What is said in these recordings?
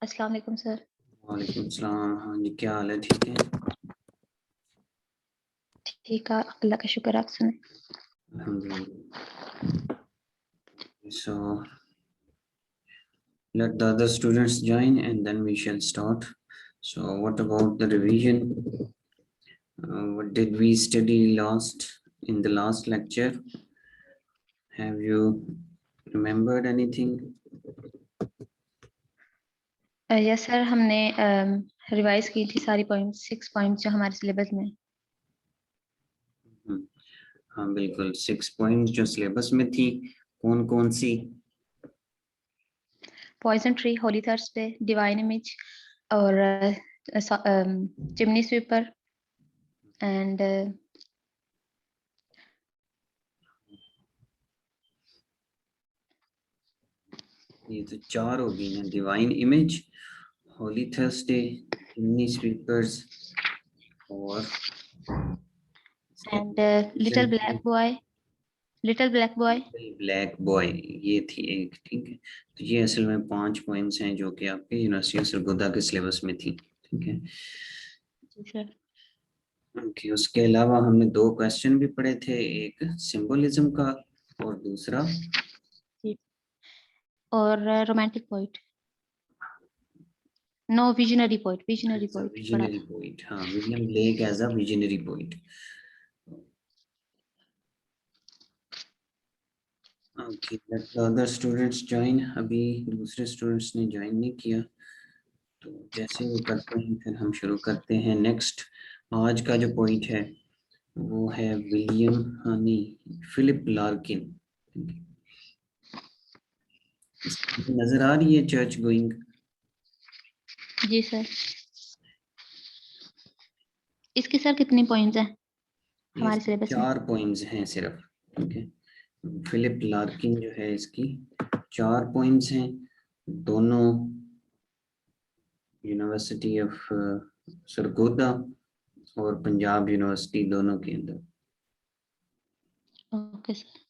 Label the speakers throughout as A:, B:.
A: अस्सलाम वालेकुम सर।
B: वालेकुम सलाम। हाँ जी, क्या हाल है? ठीक है,
A: ठीक है, अल्लाह का शुक्र। आप सुने?
B: अल्हम्दुलिल्लाह। So let the other students join and then we shall start. So what about the revision? What did we study last in the last lecture? Have you remembered anything?
A: Yes sir, हमने revise की थी सारी points, 6 points जो हमारे syllabus में।
B: हाँ बिल्कुल, 6 points जो सिलेबस में थी। कौन कौन सी?
A: Poison tree, holy Thursday, divine image और चिमनी स्वीपर एंड
B: ये तो 4 हो गई ना, divine image, holy Thursday, chimney sweepers और
A: little black boy, little black boy.
B: Black boy, ये थी एक। ठीक है, तो ये असल में 5 पॉइंट्स हैं जो कि आपके यूनिवर्सिटी सरगोदा के सिलेबस में थी। ठीक है,
A: जी सर।
B: ओके। उसके अलावा हमने 2 क्वेश्चन भी पढ़े थे, एक सिंबोलिज्म का और दूसरा
A: जी, और romantic poet, no visionary poet, visionary poet पढ़ा
B: विजनरी
A: था।
B: पोइट। हाँ, William Blake as a visionary poet. Okay, let the other students join. अभी दूसरे स्टूडेंट्स ने ज्वाइन नहीं किया, तो जैसे वो करते हैं फिर हम शुरू करते हैं। नेक्स्ट आज का जो पॉइंट है वो है विलियम, हाँ नहीं, फिलिप लार्किन। नजर आ रही है चर्च गोइंग?
A: जी सर। इसके सर कितने पॉइंट्स हैं
B: ये
A: हमारे सिलेबस में?
B: 4 पॉइंट्स हैं सिर्फ। ठीक है, फिलिप लार्किन जो है इसकी 4 पॉइंट्स हैं, दोनों यूनिवर्सिटी ऑफ सरगोदा और पंजाब यूनिवर्सिटी दोनों के अंदर।
A: Okay sir.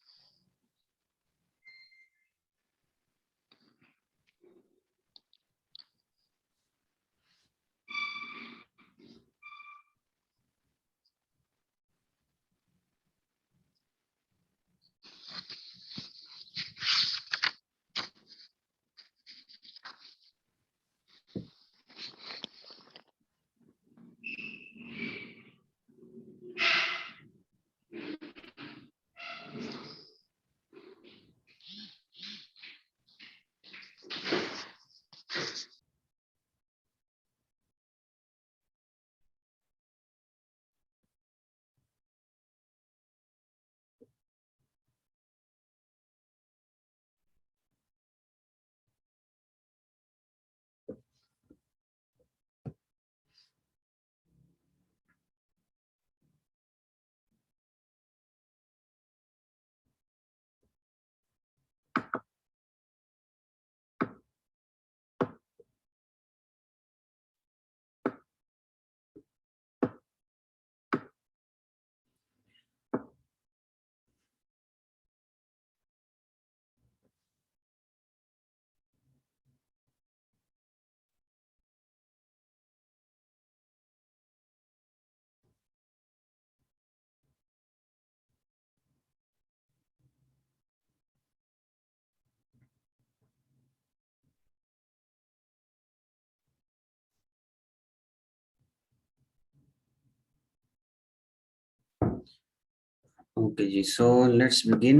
B: Okay ji, so let's begin.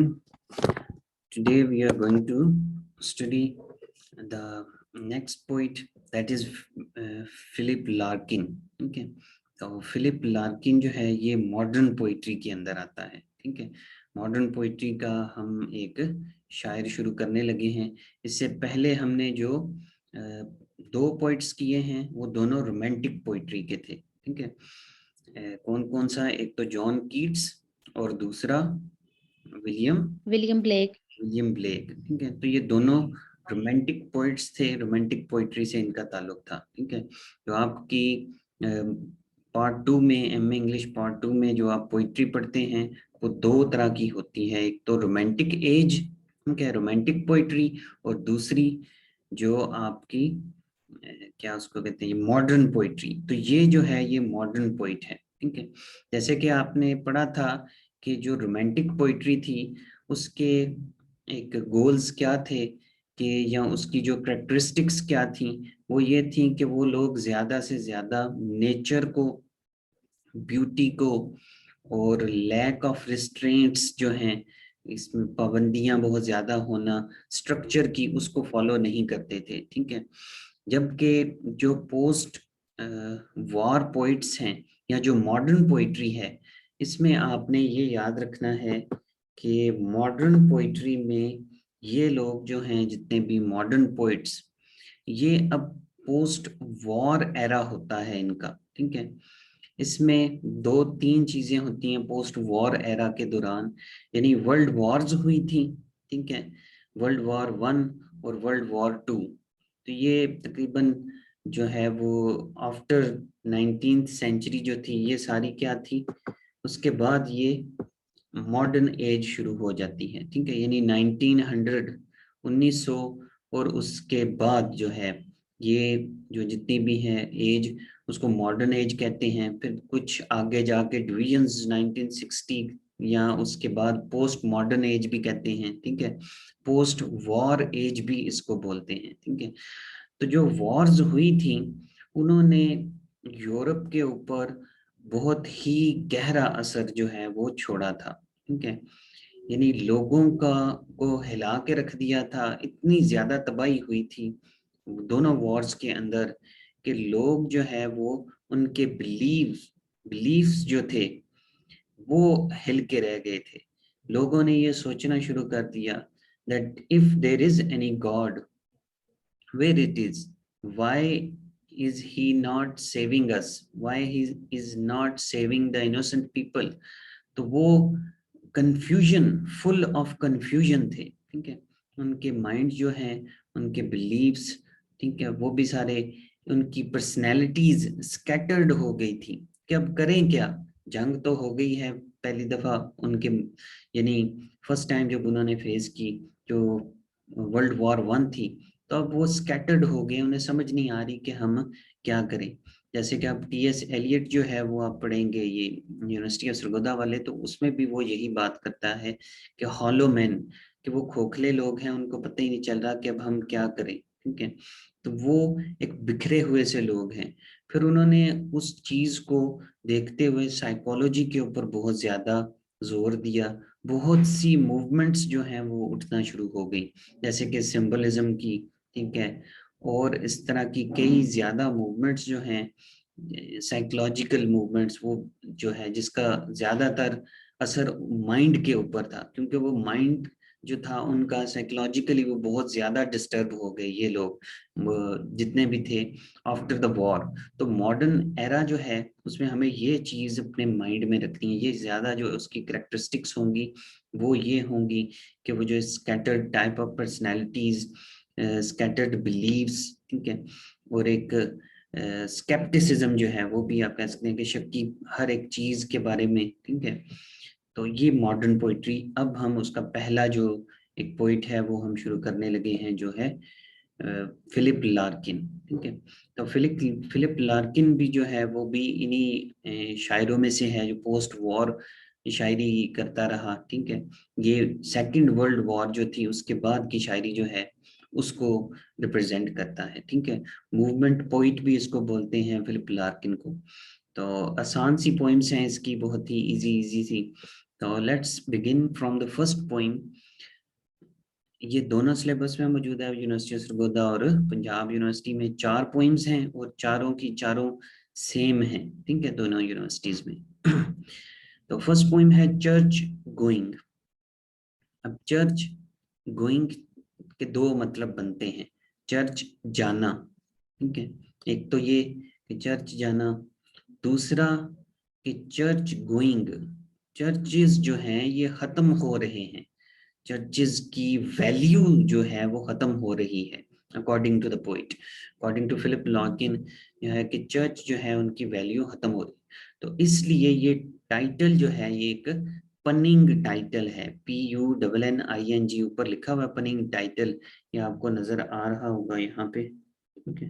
B: Today we are going to study the next poet, that is Philip Larkin. ठीक है, तो फिलिप लार्किन जो है ये मॉडर्न पोइट्री के अंदर आता है। ठीक है, मॉडर्न पोइट्री का हम एक शायर शुरू करने लगे हैं। इससे पहले हमने जो 2 पोइट्स किए हैं वो दोनों रोमांटिक पोइट्री के थे। ठीक है, कौन कौन सा? एक तो जॉन कीट्स और दूसरा William
A: William Blake.
B: William Blake. ठीक है, तो ये दोनों रोमांटिक पोइट्स थे, रोमांटिक पोइट्री से इनका ताल्लुक था। ठीक है, तो आपकी पार्ट 2 में, एमए इंग्लिश पार्ट 2 में जो आप पोइट्री पढ़ते हैं वो 2 तरह की होती है। एक तो रोमांटिक एज, ठीक है, रोमांटिक पोइट्री, और दूसरी जो आपकी क्या उसको कहते हैं, मॉडर्न पोइट्री। तो ये जो है ये मॉडर्न पोइट है, ठीक है। जैसे कि आपने पढ़ा था कि जो रोमांटिक पोइट्री थी उसके एक गोल्स क्या थे कि, या उसकी जो करेक्टरिस्टिक्स क्या थी, वो ये थी कि वो लोग ज्यादा से ज्यादा नेचर को, ब्यूटी को, और लैक ऑफ रिस्ट्रेंट्स जो हैं, इसमें पाबंदियां बहुत ज्यादा होना स्ट्रक्चर की, उसको फॉलो नहीं करते थे, ठीक है। जबकि जो पोस्ट वॉर पोइट्स हैं या जो मॉडर्न पोइट्री है, इसमें आपने ये याद रखना है कि मॉडर्न पोइट्री में ये लोग जो हैं, जितने भी मॉडर्न पोइट्स, ये अब पोस्ट वॉर एरा होता है इनका, ठीक है। इसमें दो तीन चीजें होती हैं पोस्ट वॉर एरा के दौरान, यानी वर्ल्ड वॉर्स हुई थी, ठीक है, वर्ल्ड वॉर 1 और वर्ल्ड वॉर 2। तो ये तकरीबन जो है वो आफ्टर 19th सेंचुरी जो थी, ये सारी क्या थी, उसके बाद ये मॉडर्न एज शुरू हो जाती है, ठीक है, यानी 1900, 1900, और उसके बाद जो है ये जो जितनी भी है एज, उसको मॉडर्न एज कहते हैं। फिर कुछ आगे जाके डिविजन्स 1960 या उसके बाद पोस्ट मॉडर्न एज भी कहते हैं, ठीक है, पोस्ट वॉर एज भी इसको बोलते हैं, ठीक है। तो जो वॉर्स हुई थी, उन्होंने यूरोप के ऊपर बहुत ही गहरा असर जो है वो छोड़ा था, ठीक है, यानी लोगों का को हिला के रख दिया था। इतनी ज्यादा तबाही हुई थी दोनों वॉर्स के अंदर कि लोग जो है वो उनके बिलीव्स जो थे वो हिल के रह गए थे। लोगों ने ये सोचना शुरू कर दिया that if there is any God, where it is, why is he not saving us, why he is not saving the innocent people। तो वो कंफ्यूजन, फुल ऑफ कंफ्यूजन थे, ठीक है। उनके माइंड जो है, उनके बिलीव्स, ठीक है, वो भी सारे, उनकी पर्सनैलिटीज स्कैटर्ड हो गई थी कि अब करें क्या। जंग तो हो गई है पहली दफा उनके, यानी फर्स्ट टाइम जब उन्होंने फेस की, जो वर्ल्ड वॉर 1 थी, तो अब वो स्कैटर्ड हो गए, उन्हें समझ नहीं आ रही कि हम क्या करें। जैसे कि आप टी.एस. एलियट जो है वो आप पढ़ेंगे, ये यूनिवर्सिटी ऑफ सरगोदा वाले, तो उसमें भी वो यही बात करता है कि हॉलो मैन, कि वो खोखले लोग हैं, उनको पता ही नहीं चल रहा कि अब हम क्या करें, ठीक है। तो वो एक बिखरे हुए से लोग हैं। फिर उन्होंने उस चीज को देखते हुए साइकोलॉजी के ऊपर बहुत ज्यादा जोर दिया। बहुत सी मूवमेंट्स जो हैं वो उठना शुरू हो गई, जैसे कि सिंबलिज्म की, ठीक है, और इस तरह की कई ज्यादा मूवमेंट्स जो हैं, साइकोलॉजिकल मूवमेंट्स, वो जो है जिसका ज्यादातर असर माइंड के ऊपर था, क्योंकि वो माइंड जो था उनका साइकोलॉजिकली वो बहुत ज्यादा डिस्टर्ब हो गए ये लोग, जितने भी थे आफ्टर द वॉर। तो मॉडर्न एरा जो है उसमें हमें ये चीज अपने माइंड में रखनी है, ये ज्यादा जो उसकी करेक्टरिस्टिक्स होंगी वो ये होंगी कि वो जो scattered type of personalities, scattered beliefs, ठीक है, और एक स्केप्टिसिज्म जो है वो भी आप कह सकते हैं कि शक की हर एक चीज के बारे में, ठीक है। तो ये मॉडर्न पोइट्री। अब हम उसका पहला जो एक पोइट है वो हम शुरू करने लगे हैं, जो है फिलिप लार्किन, ठीक है। तो फिलिप लार्किन भी जो है वो भी इन्हीं शायरों में से है जो पोस्ट वॉर शायरी करता रहा, ठीक है। ये सेकंड वर्ल्ड वॉर जो थी उसके बाद की शायरी जो है उसको रिप्रेजेंट करता है, ठीक है। मूवमेंट पोइट भी इसको बोलते हैं फिलिप लार्किन को। तो आसान सी पोइम्स हैं इसकी, बहुत ही इजी इजी सी। तो let's begin from the first poem. ये दोनों सिलेबस में मौजूद है, यूनिवर्सिटी ऑफ सरगोदा और पंजाब यूनिवर्सिटी में 4 पोइम्स हैं और चारों की चारों सेम हैं, ठीक है, दोनों यूनिवर्सिटीज में। तो फर्स्ट पोइम है चर्च गोइंग। अब चर्च गोइंग के दो मतलब बनते हैं, चर्च जाना, ठीक है, एक तो ये कि चर्च जाना, दूसरा कि चर्च गोइंग, चर्चेस जो हैं ये खत्म हो रहे हैं, चर्चेस की वैल्यू जो है वो खत्म हो रही है, according to the poet, according to Philip Larkin, यह है कि चर्च जो है उनकी वैल्यू खत्म हो रही है। तो इसलिए ये टाइटल जो है ये एक पनिंग टाइटल है, PUNNING ऊपर लिखा हुआ पनिंग टाइटल, ये आपको नजर आ रहा होगा यहाँ पे, ओके।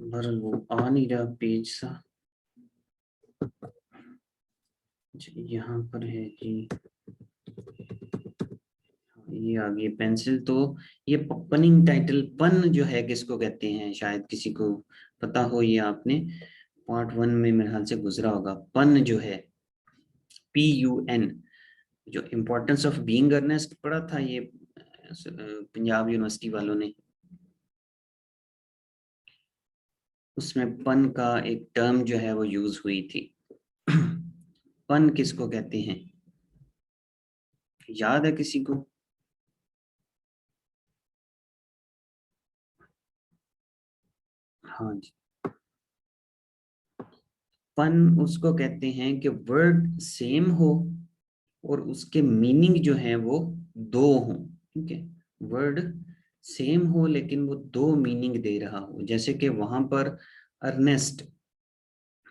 B: बहरहाल वो आ नहीं रहा पेज सा। यहाँ पर है जी, ये आ गई पेंसिल। तो ये पनिंग टाइटल, पन जो है किसको कहते हैं, शायद किसी को पता हो, ये आपने पार्ट 1 में मेरे ख्याल से गुजरा होगा। पन जो है PUN, जो इम्पोर्टेंस ऑफ बीइंग अर्नेस्ट पढ़ा था ये पंजाब यूनिवर्सिटी वालों ने, उसमें पन का एक टर्म जो है वो यूज हुई थी। पन किसको कहते हैं, याद है किसी को? हाँ जी, पन उसको कहते हैं कि वर्ड सेम हो और उसके मीनिंग जो है वो दो हों। ठीक है, वर्ड सेम हो लेकिन वो दो मीनिंग दे रहा हो। जैसे कि वहां पर अर्नेस्ट,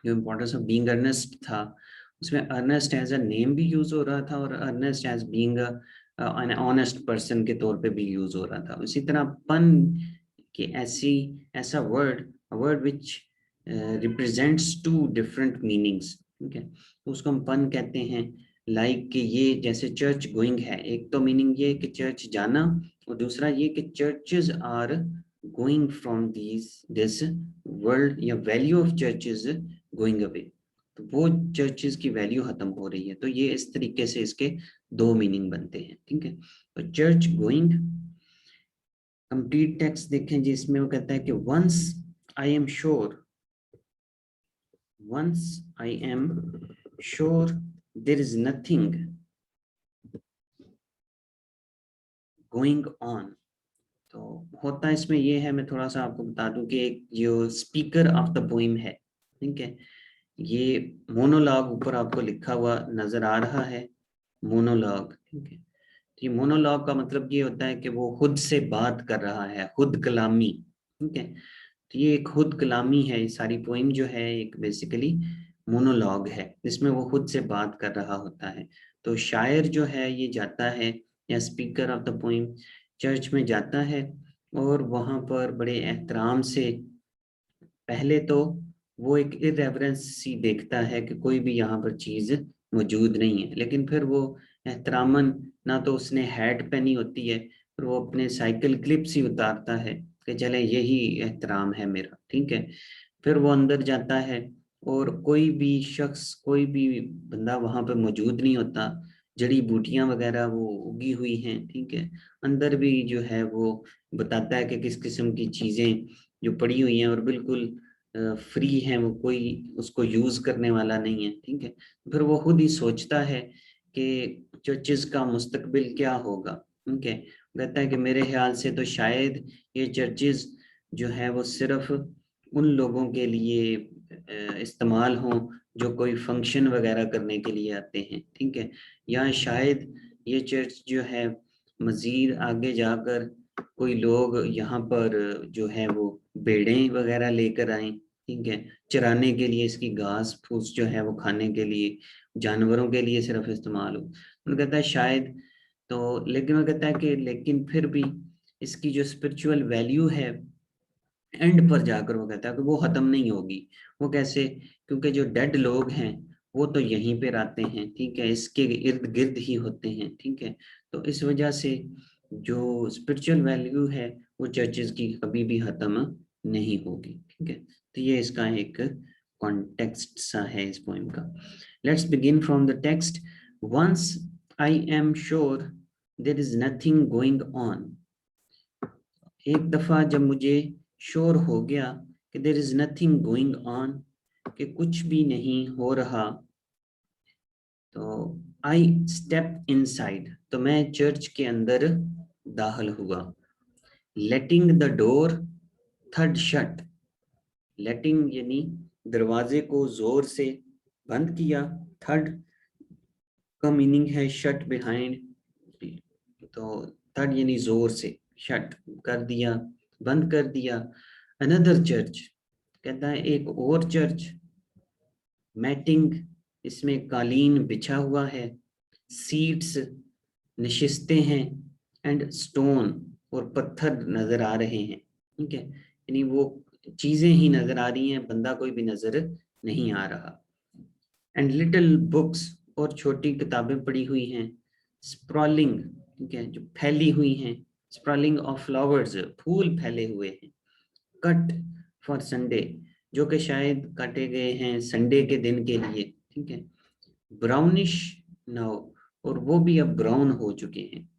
B: जो इम्पोर्टेंस ऑफ बीइंग अर्नेस्ट था, उसमें अर्नेस्ट एज अ नेम भी यूज हो रहा था और Earnest as being an honest person के तौर पे भी यूज हो रहा था। इसी तरह पन कि ऐसा word, word which represents to different meanings. ठीक है, तो उसको हम पन कहते हैं। लाइक कि ये जैसे चर्च गोइंग है, एक तो मीनिंग ये कि चर्च जाना, और दूसरा ये कि churches are going from this world, या value of churches going away, तो वो चर्चेज की वैल्यू खत्म हो रही है। तो ये इस तरीके से इसके दो मीनिंग बनते हैं। ठीक है, तो चर्च गोइंग। कंप्लीट टेक्स्ट देखें जिसमें वो कहता है कि once I am sure, once I am sure there is nothing going on. तो होता इसमें ये है, मैं थोड़ा सा आपको बता दूं कि एक जो स्पीकर ऑफ द पोइम है, ठीक है, ये मोनोलॉग ऊपर आपको लिखा हुआ नजर आ रहा है, मोनोलॉग। ठीक है, तो ये मोनोलॉग का मतलब ये होता है कि वो खुद से बात कर रहा है, खुद कलामी। ठीक है, तो ये एक खुद कलामी है। ये सारी पोइम जो है एक बेसिकली मोनोलॉग है, जिसमें वो खुद से बात कर रहा होता है। तो शायर जो है ये जाता है, या speaker of the poem church में जाता है, और वहां पर बड़े एहतराम से, पहले तो वो एक इरेवरेंस सी देखता है कि कोई भी यहाँ पर चीज मौजूद नहीं है, लेकिन फिर वो एहतरामन, ना तो उसने हैट पहनी होती है, फिर वो अपने साइकिल क्लिप्स ही उतारता है कि चले यही एहतराम है मेरा। ठीक है, फिर वो अंदर जाता है और कोई भी शख्स, कोई भी बंदा वहां पे मौजूद नहीं होता, जड़ी बूटियां वगैरह वो उगी हुई हैं। ठीक है, अंदर भी जो है वो बताता है कि किस किस्म की चीजें जो पड़ी हुई हैं और बिल्कुल फ्री हैं, वो कोई उसको यूज करने वाला नहीं है। ठीक है, फिर वो खुद ही सोचता है कि चर्चेज का मुस्तकबिल क्या होगा। ठीक है, कहता है कि मेरे ख्याल से तो शायद ये चर्चेज जो है वो सिर्फ उन लोगों के लिए इस्तेमाल हों जो कोई फंक्शन वगैरह करने के लिए आते हैं। ठीक है, या शायद ये चर्च जो है मजीद आगे जाकर कोई लोग यहाँ पर जो है वो भेड़ें वगैरह लेकर आए। ठीक है, चराने के लिए, इसकी घास फूस जो है वो खाने के लिए, जानवरों के लिए सिर्फ इस्तेमाल हो। उन्होंने कहता है शायद, तो लेकिन वो कहता है कि लेकिन फिर भी इसकी जो स्पिरिचुअल वैल्यू है, एंड पर जाकर वो कहता है कि वो खत्म नहीं होगी। वो कैसे? क्योंकि जो डेड लोग हैं वो तो यहीं पे रहते हैं। ठीक है, इसके इर्द गिर्द ही होते हैं। ठीक है, तो इस वजह से जो स्पिरिचुअल वैल्यू है वो चर्चेज की कभी भी खत्म नहीं होगी। ठीक है, तो ये इसका एक कॉन्टेक्स्ट सा है इस पोइम का। Let's begin from the text. Once I am sure there is nothing going on. एक दफा जब मुझे श्योर हो गया कि there is nothing going on, कि कुछ भी नहीं हो रहा, तो आई स्टेप इनसाइड, तो मैं चर्च के अंदर दाखिल हुआ। लेटिंग द डोर थर्ड शट, लेटिंग यानी दरवाजे को जोर से बंद किया, थर्ड का मीनिंग है शट बिहाइंड, तो थर्ड यानी जोर से, शट कर दिया, बंद कर दिया। अनदर चर्च, कहता है एक और चर्च, मैटिंग, इसमें कालीन बिछा हुआ है, सीट्स, नशिस्ते हैं, एंड स्टोन, और पत्थर नजर आ रहे हैं। ठीक है, यानी वो चीजें ही नजर आ रही हैं, बंदा कोई भी नजर नहीं आ रहा। एंड लिटिल बुक्स, और छोटी किताबें पड़ी हुई हैं। स्प्रॉलिंग, ठीक है, जो फैली हुई हैं। स्प्रॉलिंग ऑफ फ्लावर्स, फूल फैले हुए हैं। कट फॉर संडे, जो कि शायद काटे गए हैं संडे के दिन के लिए। ठीक है, ब्राउनिश नाउ, और वो भी अब ब्राउन हो चुके हैं।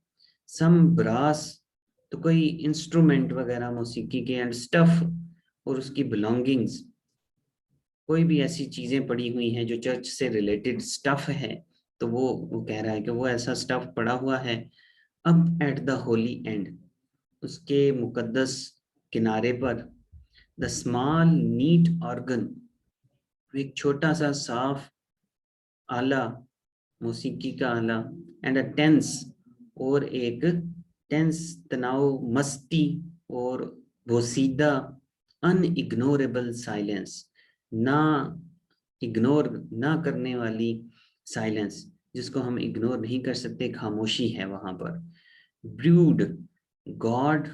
B: सम ब्रास, तो कोई इंस्ट्रूमेंट वगैरह मौसीकी के, एंड स्टफ, और उसकी बिलोंगिंग्स, कोई भी ऐसी चीजें पड़ी हुई हैं जो चर्च से रिलेटेड स्टफ है, तो वो कह रहा है कि वो ऐसा स्टफ पड़ा हुआ है। अब एट द होली एंड, उसके मुकद्दस किनारे पर, द स्मॉल नीट ऑर्गन, एक छोटा सा साफ आला, मौसीकी का आला, एंड अ टेंस, और एक टेंस, तनाव, मस्ती, और बोसीदा, अनइग्नोरेबल साइलेंस, ना इग्नोर ना करने वाली साइलेंस, जिसको हम इग्नोर नहीं कर सकते, खामोशी है वहां पर। ब्रूड, गॉड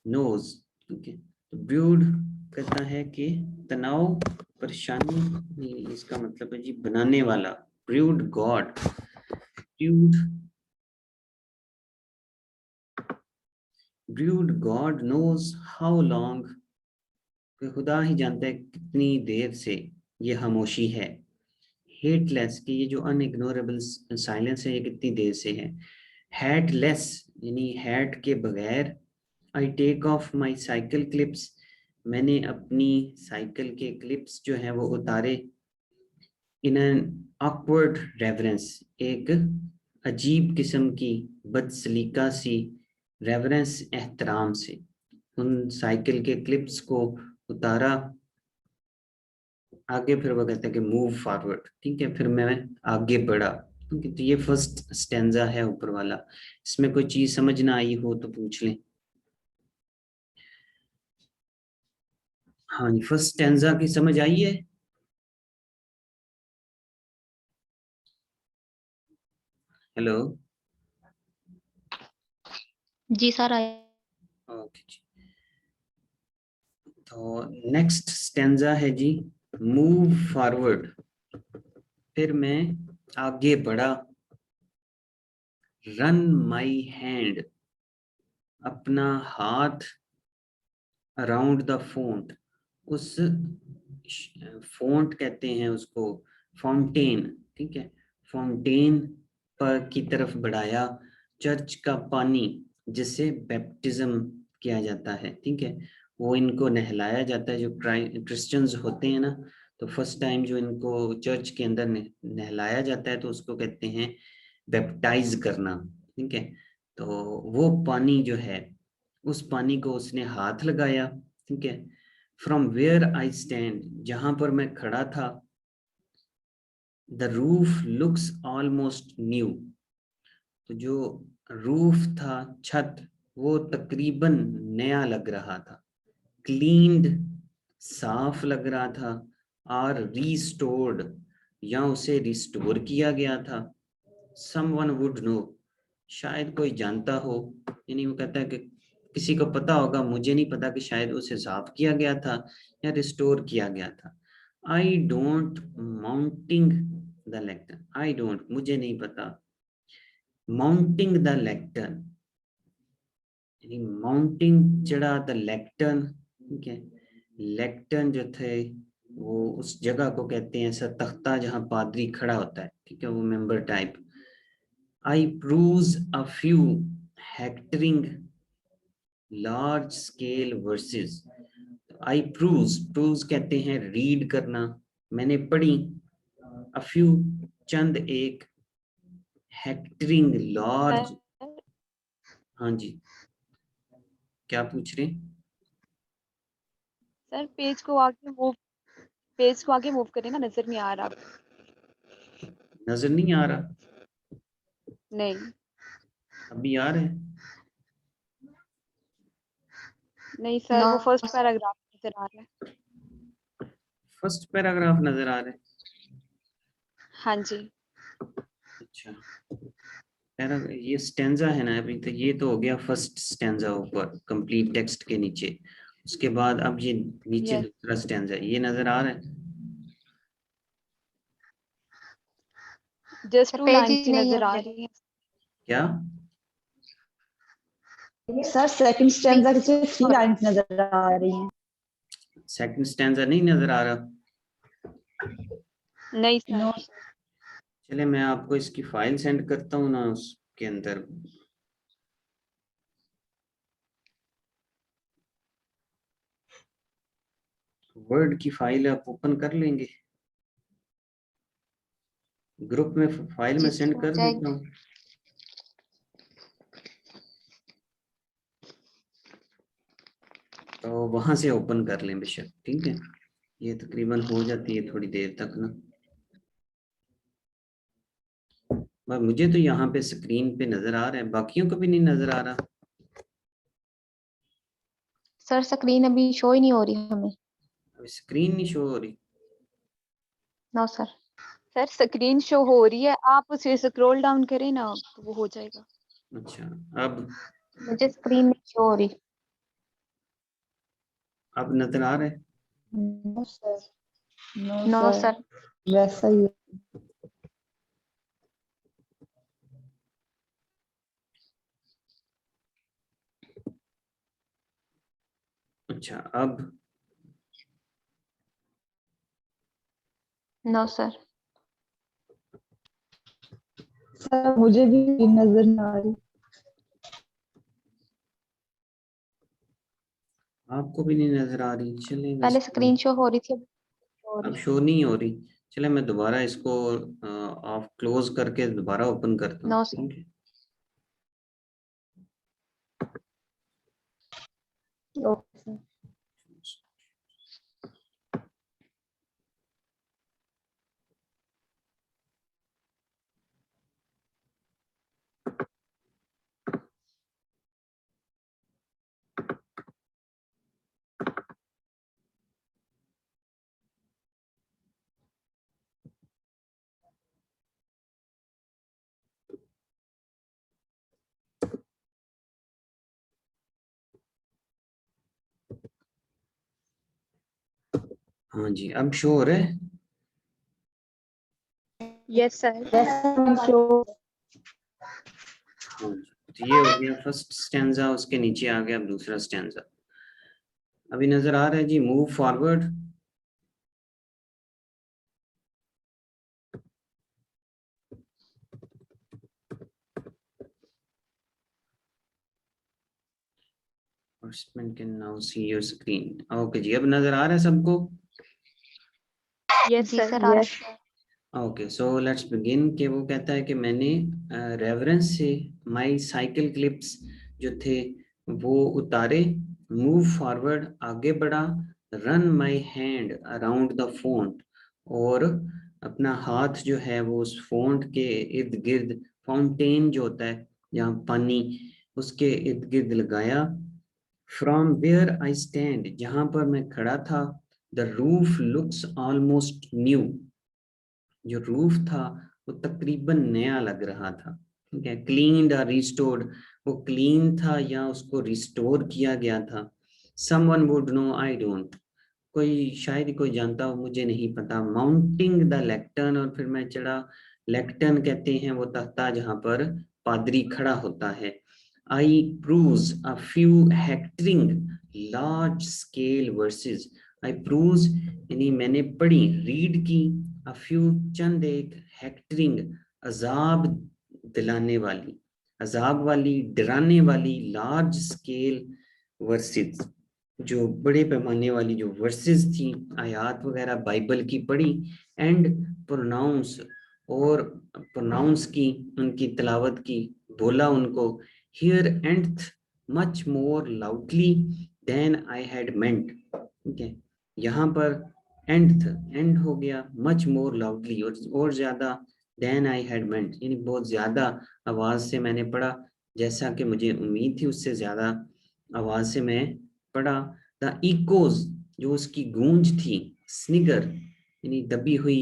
B: नोज, ठीक है, तो ब्रूड कहता है कि तनाव, परेशानी नहीं, इसका मतलब है जी बनाने वाला। Brewed God, brewed, brewed God knows how long, खुदा ही जानता है कितनी देर से ये खामोशी है। हेटलेस, कि ये जो अनइग्नोरेबल साइलेंस है ये कितनी देर से है। हैटलेस, यानी हैट के बगैर। I take off my cycle clips, मैंने अपनी साइकिल के क्लिप्स जो हैं वो उतारे। इन एन ऑकवर्ड रेवरेंस, एक अजीब किस्म की बदसलीका सी रेवरेंस, एहतराम से उन साइकिल के क्लिप्स को उतारा। आगे फिर वो कहते हैं कि मूव फॉरवर्ड, ठीक है, फिर मैं आगे बढ़ा। ठीक है, तो ये फर्स्ट स्टेंजा है ऊपर वाला। इसमें कोई चीज समझ ना आई हो तो पूछ लें। हाँ जी, फर्स्ट स्टेंजा की समझ आई है। हेलो।
A: जी सर आए।
B: ओके जी, तो नेक्स्ट स्टेंजा है जी, मूव फॉरवर्ड, फिर मैं आगे बढ़ा। रन माई हैंड, अपना हाथ, अराउंड द फोंट, उस फोंट कहते हैं उसको, फाउंटेन, ठीक है, फाउंटेन पर की तरफ बढ़ाया। चर्च का पानी, जिसे बैप्टिज्म किया जाता है, ठीक है, वो इनको नहलाया जाता है, जो क्रिश्चियंस होते हैं ना, तो फर्स्ट टाइम जो इनको चर्च के अंदर नहलाया जाता है तो उसको कहते हैं बैप्टाइज करना। ठीक है, तो वो पानी जो है, उस पानी को उसने हाथ लगाया। ठीक है, फ्रॉम वेयर आई स्टैंड, जहां पर मैं खड़ा था। The roof looks almost new, तो जो रूफ था, छत, वो तकरीबन नया लग रहा था। क्लीन्ड, साफ लग रहा था। और रीस्टोर्ड, या उसे रिस्टोर किया गया था। समवन वुड नो, शायद कोई जानता हो, यानी वो कहता है कि किसी को पता होगा, मुझे नहीं पता कि शायद उसे साफ किया गया था या रिस्टोर किया गया था। I don't mounting the lectern, I don't, मुझे नहीं पता। माउंटिंग द लेक्टन, यानी माउंटिंग, चढ़ा, द लेक्टन, ठीक है, लेक्टन जो थे वो उस जगह को कहते हैं, ऐसा तख्ता जहां पादरी खड़ा होता है, ठीक है, वो member type. I peruse a few hectoring large scale verses. I peruse कहते हैं रीड करना, मैंने पढ़ी। a few, चंद एक, हेक्टरिंग लार्ज,
C: सर
B: हाँ जी, क्या पूछ रहे?
C: सर पेज को आगे मूव करें ना, नजर नहीं आ रहा।
B: नजर नहीं आ रहा?
C: नहीं,
B: अभी आ रहा है?
C: नहीं सर, वो फर्स्ट पैराग्राफ नजर आ रहा है।
B: फर्स्ट पैराग्राफ नजर आ रहा है?
C: हाँ जी।
B: अच्छा, ये स्टेंजा है ना, अभी तो ये तो हो गया फर्स्ट स्टेंजा ऊपर कंप्लीट टेक्स्ट के नीचे, उसके बाद अब ये नीचे
C: यस,
B: दूसरा स्टेंजा ये नजर आ रहा है?
C: जस्ट
A: सर
C: 2
A: पेज
C: लाइन्स
A: ही
C: ही
A: नहीं
C: नजर आ
A: है।
C: रही हैं।
B: क्या?
D: सर सेकंड स्टैंजा के 3 लाइंस नजर आ रही हैं।
B: सेकंड स्टेंजा नहीं नजर आ रहा?
C: नहीं सर।
D: नो
B: चले मैं आपको इसकी फाइल सेंड करता हूँ ना, उसके अंदर वर्ड की फाइल आप ओपन कर लेंगे? ग्रुप में फाइल में
A: जी
B: सेंड
A: हो
B: कर देता
A: जाएगी।
B: हूँ। तो वहां से ओपन कर लें बेशक, ठीक है? ये तकरीबन हो जाती है थोड़ी देर तक ना। पर मुझे तो यहाँ पे स्क्रीन पे नजर आ रहा है, बाकियों को भी नहीं नजर आ रहा।
A: सर स्क्रीन अभी शो ही नहीं हो रही हमें।
B: अभी स्क्रीन नहीं शो हो रही?
A: No sir.
C: Sir screen show हो रही है, आप उसे स्क्रॉल डाउन करें ना तो वो हो जाएगा।
B: अच्छा, अब
A: मुझे स्क्रीन नहीं शो हो रही।
B: नजर आ रहा है?
D: No sir, no
A: no
D: sir,
A: sir.
D: वैसा ही है।
B: अच्छा, अब
A: नो सर।
D: सर मुझे भी नजर नहीं आ रही।
B: आपको भी नहीं नजर आ रही? चले
A: पहले
B: वैसे
A: स्क्रीन शो हो रही थी, अब शो हो
B: अब
A: रही।
B: शो नहीं हो रही। चले मैं दोबारा इसको ऑफ क्लोज करके दोबारा ओपन करता हूँ,
A: नो सर।
B: ठीक है?
D: Okay sir.
B: हाँ जी, अब शो हो रहा है?
C: Yes sir.
D: शो
B: हाँ जी, तो ये हो गया फर्स्ट स्टैंजा, उसके नीचे आ गया अब दूसरा स्टैंजा। अभी नजर आ रहा है जी? Move forward. Participant can now see your screen. Okay जी, अब नजर आ रहा है सबको?
C: यस
A: जी
C: सर।
A: सर आ रहा है।
B: Okay, so let's begin. कि वो कहता है कि मैंने रेफरेंस से माय साइकिल क्लिप्स जो थे वो उतारे, मूव फॉरवर्ड आगे बढ़ा, run my hand around the font, और अपना हाथ जो है वो उस फोंट के इर्द गिर्द, फाउंटेन जो होता है जहाँ पानी, उसके इर्द गिर्द लगाया। फ्रॉम वेयर आई स्टैंड, जहाँ पर मैं खड़ा था, the roof looks almost new, जो रूफ था वो तकरीबन नया लग रहा था, ठीक है? क्लीन्ड और रिस्टोर्ड, वो क्लीन था या उसको रिस्टोर किया गया था। Someone would know, I don't, कोई शायद ही कोई जानता हो, मुझे नहीं पता। माउंटिंग द लेक्टर्न, और फिर मैं चढ़ा। लेक्टर्न कहते हैं वो तख्ता जहाँ पर पादरी खड़ा होता है। I peruse a few hectoring large scale verses, I peruse यानी मैंने पढ़ी, रीड की, अ फ्यू चंद एक, हेक्टरिंग अजाब दिलाने वाली, अजाब वाली, डराने वाली, लार्ज स्केल वर्सेस, जो बड़े पैमाने वाली जो वर्सेस थी, आयात वगैरह बाइबल की पढ़ी। एंड प्रोनाउंस, और प्रोनाउंस की, उनकी तिलावत की, बोला उनको। Here and much more loudly than I had meant, ठीक है? यहाँ पर एंड हो गया, मच मोर लाउडली, और ज्यादा, देन आई हैड मेंट यानी बहुत ज्यादा आवाज से मैंने पढ़ा, जैसा कि मुझे उम्मीद थी उससे ज्यादा आवाज से मैं पढ़ा, द इकोज, जो उसकी गूंज थी, स्निगर यानी दबी हुई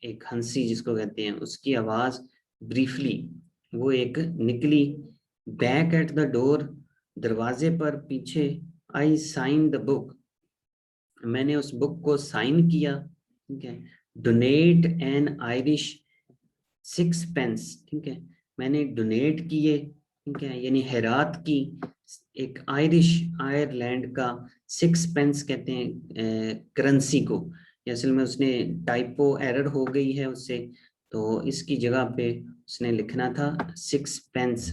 B: एक हंसी जिसको कहते हैं, उसकी आवाज, ब्रीफली वो एक निकली, बैक एट द डोर, दरवाजे पर पीछे, आई साइन द बुक, मैंने उस बुक को साइन किया, ठीक है, डोनेट एन आयरिश 6 पेंस, ठीक है, मैंने डोनेट किए, ठीक है, यानी हैरात की एक आयरिश, आयरलैंड का 6 पेंस कहते हैं करेंसी को, असल में उसने टाइपो एरर हो गई है उससे, तो इसकी जगह पे उसने लिखना था 6 पेंस,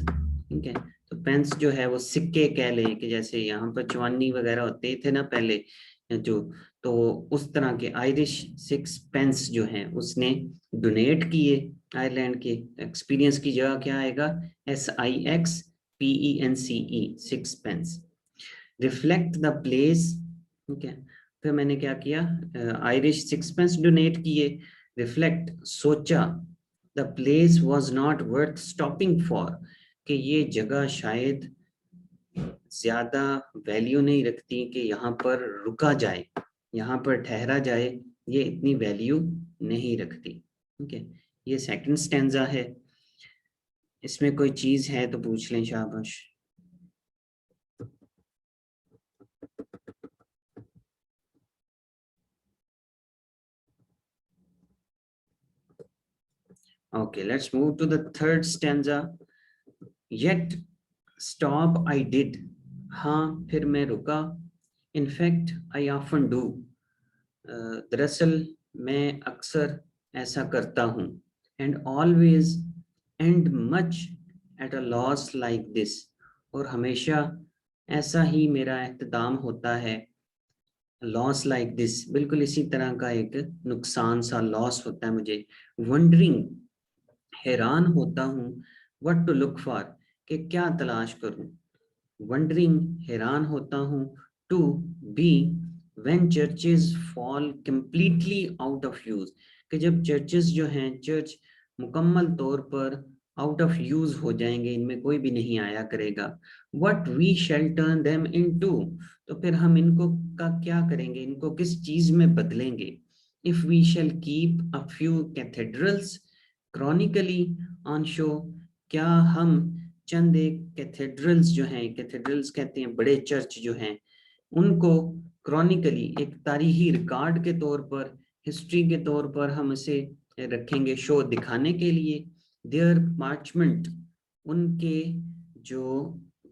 B: ठीक है, तो पेंस जो है वो सिक्के कह लें कि जैसे यहाँ पर चवानी वगैरह होते थे ना पहले जो, तो उस तरह के आयरिश 6 पेंस जो हैं उसने डोनेट किए आयरलैंड के। एक्सपीरियंस की जगह क्या आएगा, SIXPENCE, 6 pence. Reflect the place, ठीक है, फिर मैंने क्या किया, आयरिश 6 पेंस डोनेट किए, रिफ्लेक्ट सोचा, the place was not worth stopping for, कि ये जगह शायद ज्यादा वैल्यू नहीं रखती कि यहाँ पर रुका जाए, यहाँ पर ठहरा जाए, ये इतनी वैल्यू नहीं रखती, ठीक है, ये सेकंड स्टैंजा है। इसमें कोई चीज है तो पूछ लें, शाबाश। Okay, let's move to the third stanza. Yet stop I did, हाँ फिर मैं रुका, in fact I often do, दरअसल मैं अक्सर ऐसा करता हूँ, and always and much at a loss like this, और हमेशा ऐसा ही मेरा एहतदाम होता है, लॉस लाइक दिस, बिल्कुल इसी तरह का एक नुकसान सा लॉस होता है मुझे, वंडरिंग हैरान होता हूँ, व्हाट टू लुक फॉर, कि क्या तलाश करूं, वंडरिंग हैरान होता हूँ, to be when churches fall completely out of use, कि जब चर्चेस जो हैं, चर्च मुकम्मल तौर पर आउट ऑफ यूज हो जाएंगे, इनमें कोई भी नहीं आया करेगा, what we shall turn them into, तो फिर हम इनको का क्या करेंगे, इनको किस चीज में बदलेंगे, if we shall keep a few cathedrals chronically on show, क्या हम चंद एक कैथेड्रल्स जो हैं, कैथेड्रल्स कहते हैं बड़े चर्च जो हैं, उनको क्रॉनिकली एक तारीखी रिकॉर्ड के तौर पर, हिस्ट्री के तौर पर हम इसे रखेंगे शो दिखाने के लिए, देयर पार्चमेंट, उनके जो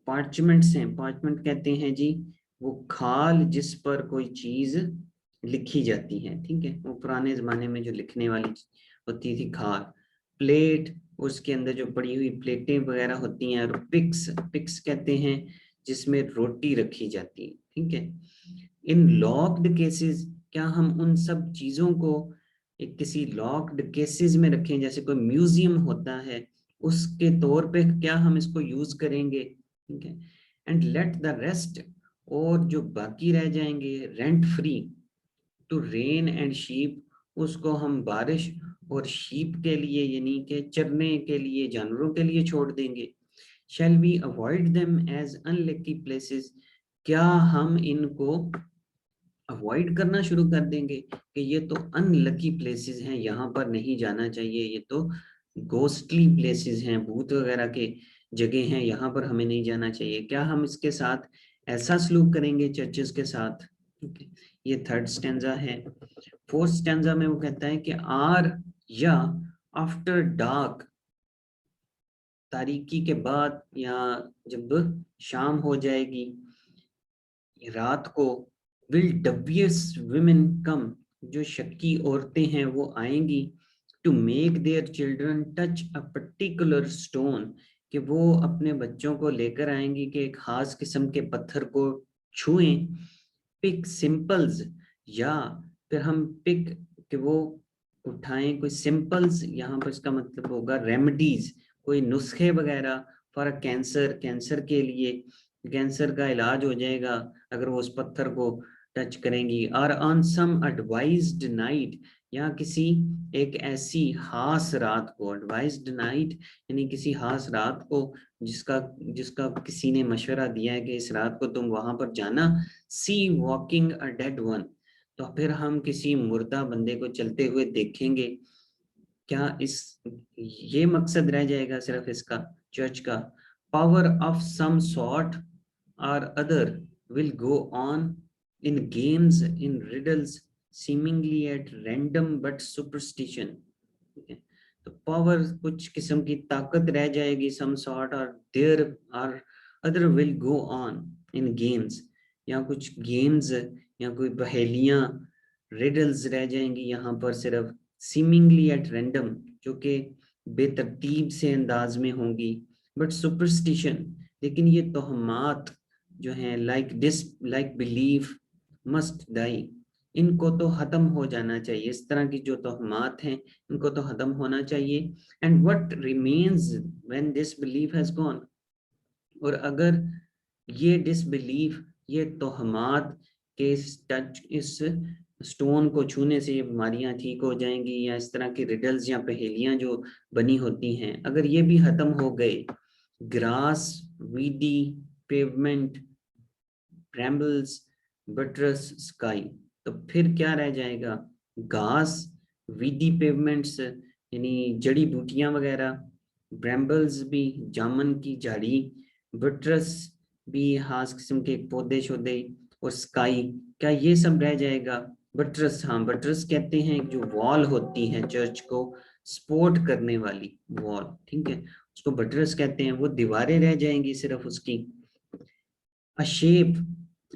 B: पार्चमेंट्स हैं, पार्चमेंट कहते हैं जी वो खाल जिस पर कोई चीज लिखी जाती है, ठीक है, वो पुराने जमाने में जो लिखने वाली होती थी खाल, प्लेट, उसके अंदर जो पड़ी हुई प्लेटें वगैरह होती हैं, और पिक्स, पिक्स कहते हैं जिसमें रोटी रखी जाती है, ठीक है, इन लॉक्ड केसेस, क्या हम उन सब चीजों को एक किसी लॉक्ड केसेस में रखें, जैसे कोई म्यूजियम होता है उसके तौर पे क्या हम इसको यूज करेंगे, ठीक है, एंड लेट द रेस्ट, और जो बाकी रह जाएंगे rent free, to rain and sheep, उसको हम बारिश और शीप के लिए यानी कि चरने के लिए, जानवरों के लिए छोड़ देंगे, shall we avoid them as unlucky places, क्या हम इनको अवॉइड करना शुरू कर देंगे कि ये तो अनलकी प्लेसेस हैं, यहाँ पर नहीं जाना चाहिए, ये तो गोस्टली प्लेसेस हैं, भूत वगैरह के जगह हैं, यहाँ पर हमें नहीं जाना चाहिए, क्या हम इसके साथ ऐसा सलूक करेंगे चर्चेस के साथ, ये थर्ड स्टैंजा है। फोर्थ स्टैंजा में वो कहता है कि आर या आफ्टर डार्क, तारीकी के बाद या जब शाम हो जाएगी, रात को, विल डबियस विमेन कम, जो शक्की औरतें हैं वो आएंगी, to make their children touch a particular stone, कि वो अपने बच्चों को लेकर आएंगी कि एक खास किस्म के पत्थर को छुएं, पिक सिंपल्स, या फिर हम पिक कि वो उठाएं कोई सिंपल्स, यहाँ पर इसका मतलब होगा रेमेडीज, कोई नुस्खे वगैरह, फॉर कैंसर, कैंसर के लिए, कैंसर का इलाज हो जाएगा अगर वो उस पत्थर को टच करेंगी, और ऑन सम एडवाइज्ड नाइट, या किसी एक ऐसी खास रात को, एडवाइज्ड नाइट यानी किसी खास रात को जिसका जिसका किसी ने मशवरा दिया है कि इस रात को तुम वहां पर जाना, sea walking a dead one, तो फिर हम किसी मुर्दा बंदे को चलते हुए देखेंगे। क्या ये मकसद रह जाएगा सिर्फ इसका चर्च का? पावर ऑफ सम सॉर्ट और other will go on in games, in riddles, seemingly at random but superstition। तो पावर, कुछ किस्म की ताकत रह जाएगी, some sort, और there or other will go on in games, या कुछ गेम्स या कोई पहेलियां रिडल्स रह जाएंगी यहाँ पर सिर्फ, seemingly at random, जो कि बेतरतीब से अंदाज में होंगी, but superstition, लेकिन ये तोहमात जो हैं like belief must die, इनको तो खत्म हो जाना चाहिए। इस तरह की जो तोहमात हैं इनको तो खत्म होना चाहिए। And what remains when this belief has gone, और अगर ये डिसबिलीफ, ये तोहमात के इस स्टोन को छूने से ये बीमारियां ठीक हो जाएंगी, या इस तरह की रिडल्स या पहेलियां जो बनी होती हैं, अगर ये भी खत्म हो गए, grass, weedy, pavement, brambles, buttress, sky, तो फिर क्या रह जाएगा? घास, वीडी पेवमेंट्स यानी जड़ी बूटियां वगैरह, ब्रैम्बल्स भी जामन की झाड़ी, बटरस भी खास किस्म के पौधे शोधे, और स्काई, क्या ये सब रह जाएगा? बटरस, हाँ बटरस कहते हैं जो वॉल होती है चर्च को सपोर्ट करने वाली वॉल, ठीक है, उसको बटरस कहते हैं, वो दीवारें रह जाएंगी सिर्फ उसकी। अ शेप,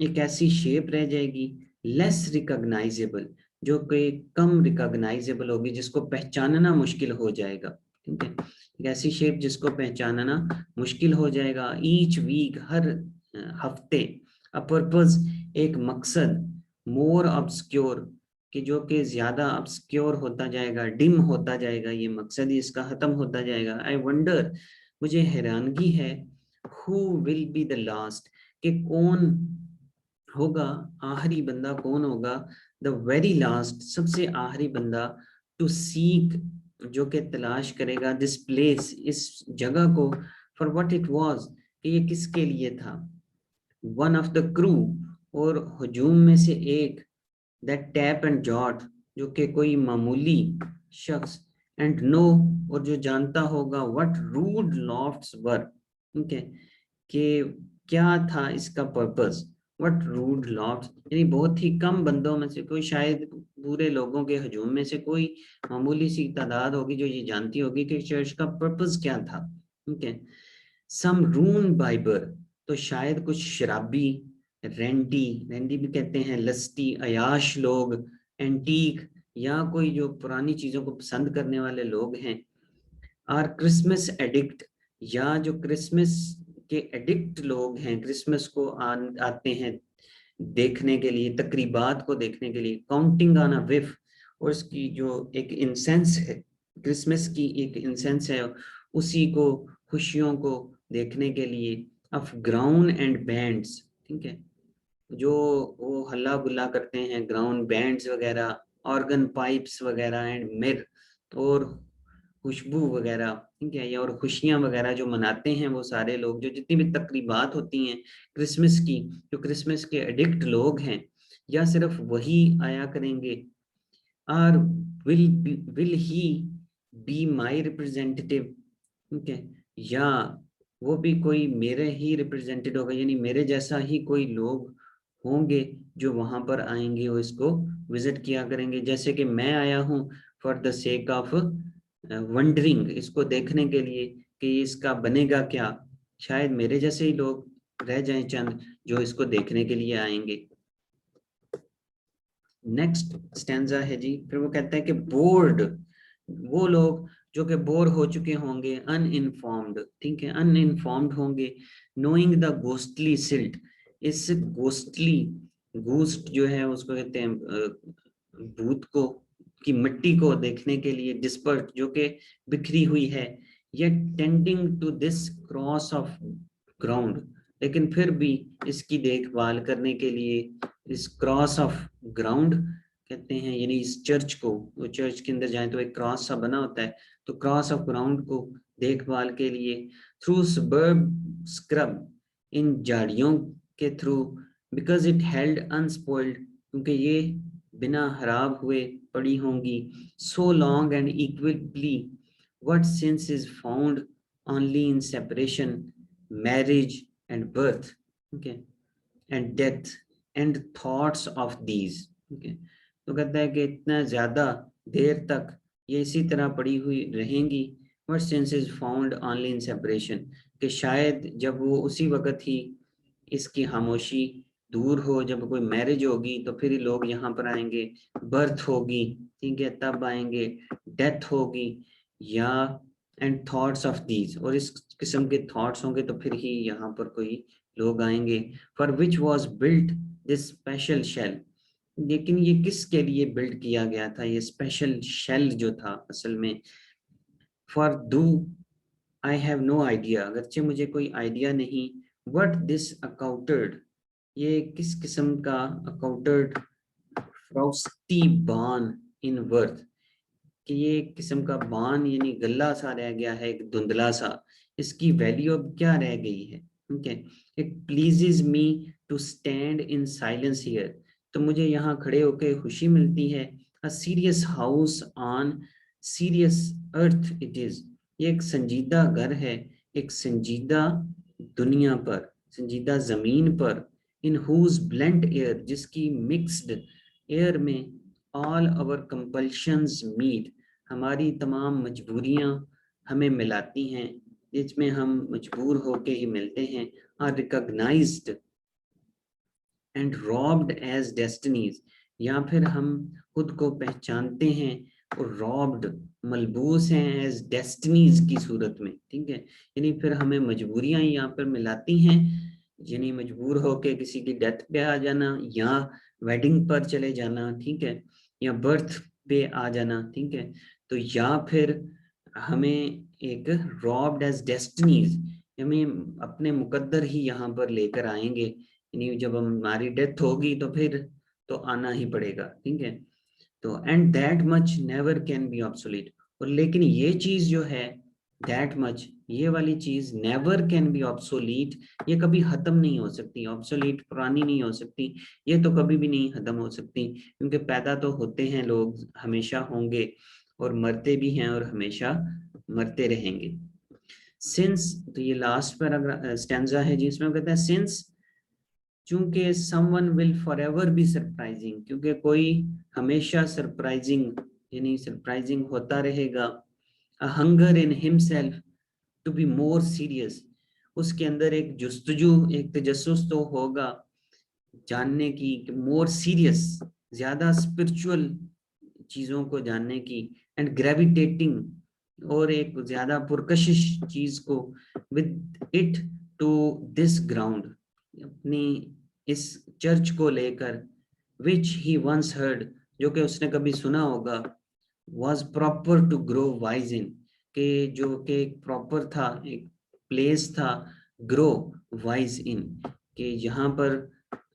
B: एक ऐसी शेप रह जाएगी, लेस रिकॉग्नाइजेबल, जो कि कम रिकॉग्नाइजेबल होगी, जिसको पहचानना मुश्किल हो जाएगा, ठीक है, एक ऐसी शेप जिसको पहचानना मुश्किल हो जाएगा। ईच वीक, हर हफ्ते, अ पर्पस, एक मकसद, मोर ऑब्सक्योर, कि जो कि ज्यादा ऑब्सक्योर होता जाएगा, डिम होता जाएगा, ये मकसद ही इसका खत्म होता जाएगा। आई वंडर, मुझे हैरानगी है, who will be the last, कि कौन होगा, आखिरी बंदा कौन होगा, द वेरी लास्ट, सबसे आखिरी बंदा, टू सीक, जो कि तलाश करेगा, दिस प्लेस, इस जगह को, फॉर व्हाट इट वाज, कि ये किसके लिए था, वन ऑफ द क्रू, और हुजूम में से एक, दैट टैप एंड जॉट, जो कि कोई मामूली शख्स, एंड नो, और जो जानता होगा, व्हाट रूड लॉफ्ट्स वर, ठीक है, कि क्या था इसका पर्पस, व्हाट रूड लॉफ्ट्स, यानी बहुत ही कम बंदों में से कोई, शायद पूरे लोगों के हजूम में से कोई मामूली सी तादाद होगी जो ये जानती होगी कि चर्च का पर्पस क्या था, ठीक है। सम रून बाइबर, तो शायद कुछ शराबी, रेंडी भी कहते हैं लस्टी, अयाश लोग, एंटीक, या कोई जो पुरानी चीजों को पसंद करने वाले लोग हैं, और क्रिसमस एडिक्ट, या जो क्रिसमस के एडिक्ट लोग हैं, क्रिसमस को आते हैं देखने के लिए, तकरीबात को देखने के लिए, काउंटिंग ऑन अ विफ, और उसकी जो एक इंसेंस है, क्रिसमस की एक इंसेंस है, उसी को, खुशियों को देखने के लिए, ऑफ ग्राउंड एंड बैंड्स, ठीक है, जो वो हल्ला गुल्ला करते हैं, ग्राउंड बैंड्स वगैरह, ऑर्गन पाइप्स वगैरह, एंड मिर, और खुशबू वगैरह, ठीक है, या और खुशियां वगैरह जो मनाते हैं वो सारे लोग, जो जितनी भी तकरीबात होती हैं क्रिसमस की, जो क्रिसमस के एडिक्ट लोग हैं, या सिर्फ वही आया करेंगे, और will he be my representative, ठीक है, या वो भी कोई मेरे ही रिप्रेजेंटेड होगा, यानी मेरे जैसा ही कोई लोग होंगे जो वहां पर आएंगे, वो इसको विजिट किया करेंगे, जैसे कि मैं आया हूँ for the sake of wondering, इसको देखने के लिए कि इसका बनेगा क्या, शायद मेरे जैसे ही लोग रह जाएं चंद जो इसको देखने के लिए आएंगे। नेक्स्ट स्टैंजा है जी, फिर वो कहता है कि बोर्ड, वो लोग जो कि बोर हो चुके होंगे, अनइनफॉर्म्ड, ठीक है, अनइनफॉर्म्ड होंगे, नोइंग द गोस्टली सिल्ट, इस गोस्टली, गोस्ट जो है उसको कहते हैं भूत को, की मिट्टी को देखने के लिए, डिस्पर्ट, जो कि बिखरी हुई है, ये tending to this cross of ground, लेकिन फिर भी इसकी देखभाल करने के लिए, इस क्रॉस ऑफ ग्राउंड कहते हैं, यानी इस चर्च को, वो चर्च के अंदर जाएं तो एक क्रॉस सा बना होता है, तो क्रॉस ऑफ ग्राउंड को देखभाल के लिए थ्रू सबर्ब स्क्रब, इन झाड़ियों के through, because it held unspoiled, क्योंकि ये बिना खराब हुए पड़ी होंगी, so long and equally, what sense is found only in separation, marriage and birth, okay, and death and thoughts of these, okay. तो कहता है कि इतना ज्यादा देर तक ये इसी तरह पड़ी हुई रहेंगी, what sense is found only in separation, कि शायद जब वो उसी वक्त ही इसकी खामोशी दूर हो, जब कोई मैरिज होगी तो फिर ही लोग यहाँ पर आएंगे, बर्थ होगी, ठीक है, तब आएंगे, डेथ होगी, या एंड थॉट्स ऑफ दीज, और इस किस्म के थॉट्स होंगे तो फिर ही यहाँ पर कोई लोग आएंगे, for which was built this special shell, लेकिन ये किसके लिए बिल्ड किया गया था, ये स्पेशल शेल जो था असल में, फॉर दू आई हैव नो आइडिया, अगरचे मुझे कोई आइडिया नहीं, व्हाट दिस अकाउंटेड, ये किस किस्म का अकाउंटेड फ्रॉस्टी बान इन वर्थ, कि ये एक किस्म का बान यानी गल्ला सा रह गया है, एक धुंधला सा, इसकी वैल्यू अब क्या रह गई है, ठीक है। It pleases me to stand in silence here, तो मुझे यहाँ खड़े होकर खुशी मिलती है, a serious house on serious earth it is, ये एक संजीदा घर है एक संजीदा दुनिया पर, संजीदा जमीन पर, इन हुज ब्लेंड एयर, जिसकी मिक्स्ड एयर में ऑल आवर कंपल्शंस मीट, हमारी तमाम मजबूरियां हमें मिलाती हैं, जिसमें हम मजबूर होके ही मिलते हैं, are recognised and robbed as destinies, या फिर हम खुद को पहचानते हैं और रॉब्ड मलबूस हैं एज डेस्टिनीज की सूरत में, ठीक है, यानी फिर हमें मजबूरियां यहाँ पर मिलाती हैं, यानी मजबूर होके किसी की डेथ पे आ जाना, या वेडिंग पर चले जाना, ठीक है, या बर्थ पे आ जाना, ठीक है, तो या फिर हमें एक रॉब्ड एज डेस्टिनीज, हमें अपने मुकद्दर ही यहाँ पर लेकर आएंगे, यानी जब हमारी डेथ होगी तो फिर तो आना ही पड़ेगा, ठीक है, तो and that much never can be obsolete, और लेकिन ये चीज जो है दैट मच, ये वाली चीज नेवर कैन बी ऑब्सोलीट, ये कभी खत्म नहीं हो सकती, ऑब्सोलीट पुरानी नहीं हो सकती, ये तो कभी भी नहीं खत्म हो सकती, क्योंकि पैदा तो होते हैं लोग, हमेशा होंगे, और मरते भी हैं और हमेशा मरते रहेंगे। सिंस, तो ये लास्ट पैराग्राफ स्टैंजा है जिसमें कहते हैं सिंस, चूंकि someone will forever be surprising, क्योंकि कोई हमेशा सरप्राइजिंग यानी सरप्राइजिंग होता रहेगा, a hunger in himself to be more serious, उसके अंदर एक जुस्तजू एक तजस्सुस तो होगा जानने की, मोर सीरियस ज्यादा स्पिरिचुअल चीजों को जानने की, एंड ग्रेविटेटिंग और एक ज्यादा पुरकशिश चीज को, with it to this ground, अपनी इस चर्च को लेकर, विच ही वंस हर्ड, जो कि उसने कभी सुना होगा, was proper to grow wise in, के जो कि एक प्रॉपर था, एक प्लेस था, ग्रो वाइज इन, कि यहाँ पर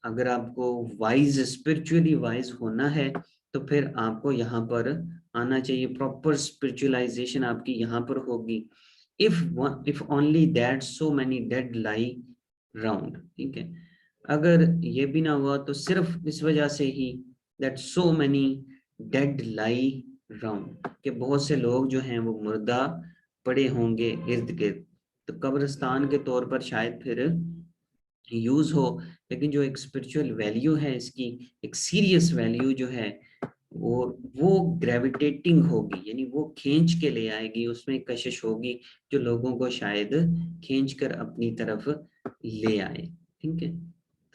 B: अगर आपको वाइज स्पिरिचुअली वाइज होना है तो फिर आपको यहाँ पर आना चाहिए, प्रॉपर स्पिरिचुअलाइजेशन आपकी यहाँ पर होगी, if only that so many dead lie round, ठीक है, अगर ये भी ना हुआ तो सिर्फ इस वजह से ही that so many dead lie round, कि बहुत से लोग जो हैं वो मुर्दा पड़े होंगे इर्द गिर्द, तो कब्रिस्तान के तौर पर शायद फिर यूज हो, लेकिन जो एक स्पिरिचुअल वैल्यू है इसकी, एक सीरियस वैल्यू जो है वो ग्रेविटेटिंग होगी, यानी वो खींच के ले आएगी, उसमें कशिश होगी जो लोगों को शायद खींच कर अपनी तरफ ले आए, ठीक है।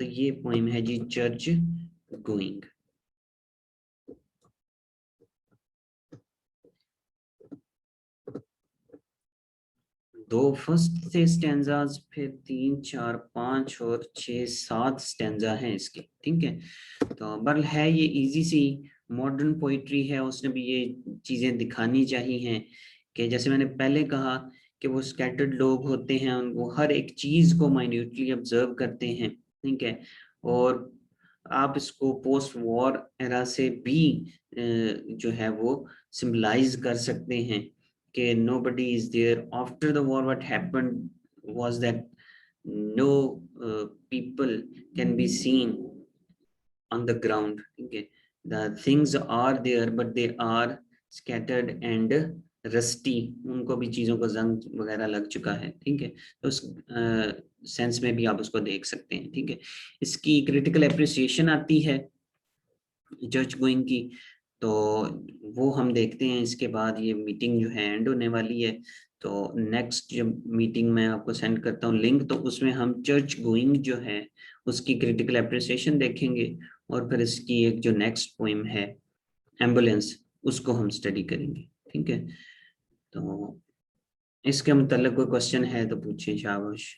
B: तो ये पोइम है जी चर्च गोइंग। दो फर्स्ट से स्टैंजाज, फिर 3, 4, 5 और 6, 7 स्टैंजा हैं इसके, ठीक है। तो बहरहाल है ये इजी सी मॉडर्न पोइट्री है, उसने भी ये चीजें दिखानी चाहिए हैं कि जैसे मैंने पहले कहा कि वो स्कैटर्ड लोग होते हैं, वो हर एक चीज को माइन्यूटली ऑब्जर्व करते हैं, ठीक है, और आप इसको पोस्ट वॉर एरा से भी जो है वो सिंबलाइज कर सकते हैं कि nobody is there after the war. What happened was that no people can be seen on the ground. ठीक है, the things are there but they are scattered and rusty. उनको भी चीजों को जंग वगैरह लग चुका है। ठीक है, तो उस सेंस में भी आप उसको देख सकते हैं। ठीक है, इसकी क्रिटिकल एप्रिसिएशन आती है चर्च गोइंग की, तो वो हम देखते हैं। इसके बाद ये मीटिंग जो है एंड होने वाली है, तो नेक्स्ट जो मीटिंग मैं आपको सेंड करता हूँ लिंक, तो उसमें हम चर्च गोइंग जो है उसकी क्रिटिकल एप्रिसिएशन देखेंगे, और फिर इसकी एक जो नेक्स्ट पोइम है एम्बुलेंस, उसको हम स्टडी करेंगे। ठीक है, तो इसके मुताल्लिक कोई क्वेश्चन है तो पूछिए। शाबाश।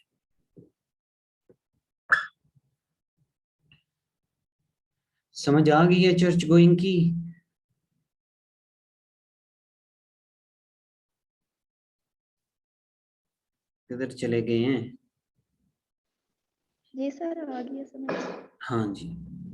B: समझ आ गई है चर्च गोइंग की? किधर चले गए हैं?
A: जी सर, आ गया समझ।
B: हाँ जी,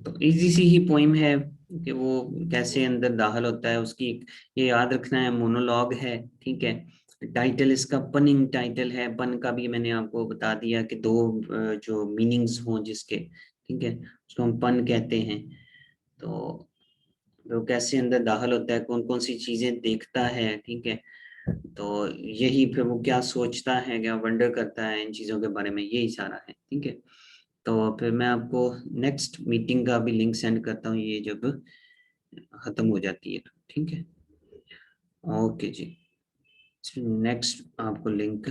B: तो इजी सी ही पोइम है कि वो कैसे अंदर दाखिल होता है। उसकी ये याद रखना है, मोनोलॉग है। ठीक है, टाइटल इसका पनिंग टाइटल है। पन का भी मैंने आपको बता दिया कि दो जो मीनिंग्स हों जिसके, ठीक है, उसको हम पन कहते हैं। तो वो कैसे अंदर दाखिल होता है, कौन कौन सी चीजें देखता है। ठीक है, तो यही फिर वो क्या सोचता है, क्या वंडर करता है इन चीजों के बारे में, यही सारा है। ठीक है, तो फिर मैं आपको नेक्स्ट मीटिंग का भी लिंक सेंड करता हूँ ये जब खत्म हो जाती है। ठीक है, ओके जी, नेक्स्ट आपको लिंक